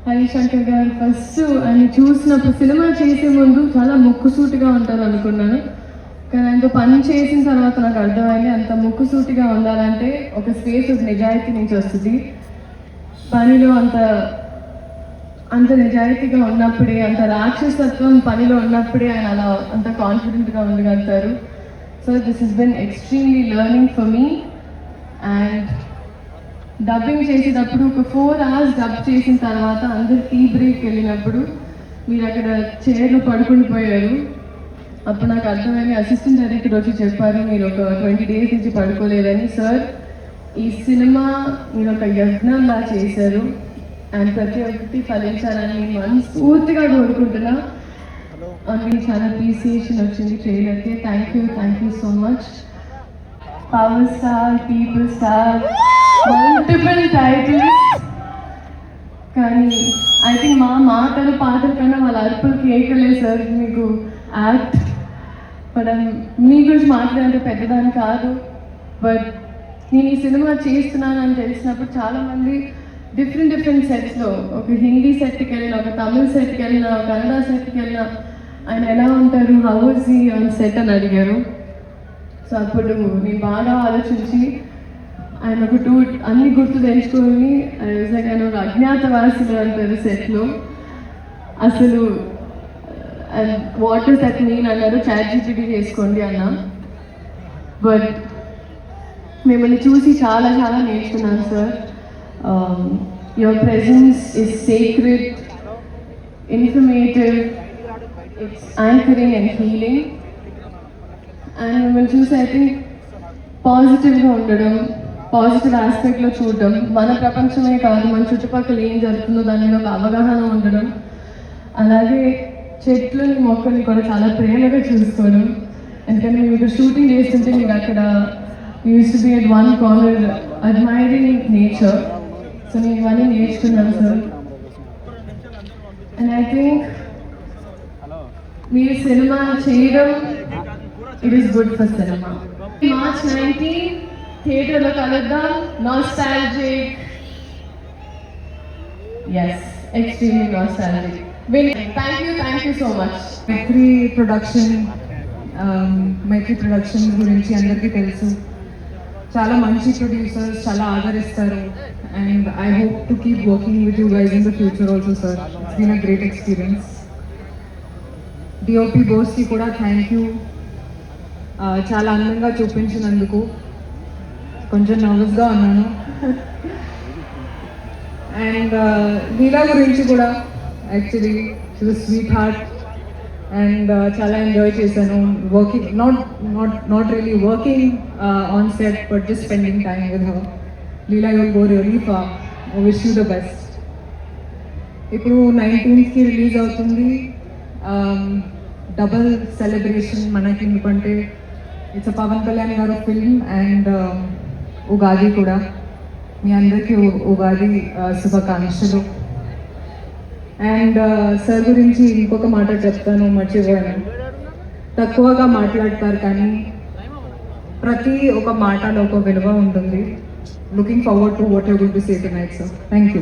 హరిశంకర్ గారు ఫస్ట్ ఆయన చూసినప్పుడు సినిమా చేసే ముందు చాలా ముక్కుసూటిగా ఉంటారు అనుకున్నాను. కానీ ఆయనతో పని చేసిన తర్వాత నాకు అర్థమైంది అంత ముక్కుసూటిగా ఉండాలంటే ఒక స్పేస్ నిజాయితీ నుంచి వస్తుంది. పనిలో అంత నిజాయితీగా ఉన్నప్పుడే, అంత రాక్షసత్వం పనిలో ఉన్నప్పుడే ఆయన అలా అంత కాన్ఫిడెంట్గా ఉండగలుగుతారు. So this has been extremely learning for me. And dubbing చేసేటప్పుడు ఒక 4 hours డబ్ చేసిన తర్వాత అందరు టీ బ్రేక్ వెళ్ళినప్పుడు మీరు అక్కడ చైర్లో పడుకుని పోయారు. అప్పుడు నాకు అర్థమైంది, అసిస్టెంట్ డైరెక్టర్ వచ్చి చెప్పారు మీరు ఒక 20 days నుంచి పడుకోలేదని. సార్, ఈ సినిమా మీరు ఒక యజ్ఞంలా చేశారు అండ్ ప్రతి ఒక్కటి ఫలించాలని మనస్ఫూర్తిగా కోరుకుంటున్నా. అందుకు చాలా అప్రిసియేషన్ వచ్చింది ట్రైలర్కి. Thank you so much. Power star, people star, multiple titles. కానీ ఐ థింక్ మా మాటలు పాటల కన్నా వాళ్ళ అరుపులు కేకలే సార్ మీకు యాక్ట్. బట్ మీ గురించి మాట్లాడే పెద్దదాన్ని కాదు. బట్ నేను ఈ సినిమా చేస్తున్నానని తెలిసినప్పుడు చాలామంది డిఫరెంట్ సెట్స్లో, ఒక హిందీ సెట్కి వెళ్ళిన, ఒక తమిళ్ సెట్కి వెళ్ళిన, ఒక కన్నడ సెట్కి వెళ్ళిన ఆయన ఎలా ఉంటారు, how is he on set అని అడిగారు. సో అప్పుడు నేను బాగా ఆలోచించి ఆయన ఒక 2 అన్ని గుర్తు తెచ్చుకొని ఆయన ఒక అజ్ఞాతవాసులు అంటారు సెట్లో. అసలు వాట్ ఇస్ దట్ మీన్ అన్నారు. ChatGPT చేసుకోండి అన్నా. బట్ మిమ్మల్ని చూసి చాలా నేర్చుకున్నాను sir. Your presence is sacred, informative, it's anchoring and healing. And మిమ్మల్ని చూసి ఐ థింక్ పాజిటివ్గా ఉండడం, పాజిటివ్ ఆస్పెక్ట్లో చూడడం, మన ప్రపంచమే కాదు మన చుట్టుపక్కల ఏం జరుగుతుందో దాని మీద ఒక అవగాహన ఉండడం, అలాగే చెట్లని మొక్కల్ని కూడా చాలా ప్రేమగా చూసుకోవడం. ఎందుకంటే మేము ఇక్కడ షూటింగ్ చేస్తుంటే మీరు అక్కడ use to be at one corner admiring nature. So నేను ఇవన్నీ నేర్చుకున్నాను సార్. అండ్ ఐ థింక్ మీరు సినిమా చేయడం it is good for cinema. March 19 థియేటర్లో కలుద్దాం. Nostalgic, yes, extremely nostalgic. Thank you so much. Mythri production గురించి అందరికీ తెలుసు. చాలా మంచి ప్రొడ్యూసర్స్, చాలా ఆదరిస్తారు. And I hope to keep working with you guys in the future also sir. It's been a great experience. DOP బోస్కి కూడా థ్యాంక్ యూ. చాలా అందంగా చూపించినందుకు. కొంచెం నర్వస్గా ఉన్నాను. అండ్ లీలా గురించి కూడా actually she was sweet heart and చాలా ఎంజాయ్ చేశాను working, not really working on set but just spending time with her. Leela you will go really far. Wish you the best. ఇప్పుడు 19th release అవుతుంది. Double celebration మనకి, ఎందుకంటే it's Pawan Kalyan గారు film and Ugadi కూడా. మీ అందరికీ ఉగాది శుభాకాంక్షలు. అండ్ సార్ గురించి ఇంకొక మాట చెప్తాను, మర్చిపోయాను. తక్కువగా మాట్లాడతారు కానీ ప్రతి ఒక మాటలో ఒక విలువ ఉంటుంది. Looking forward to what you going to say tonight sir. Thank you.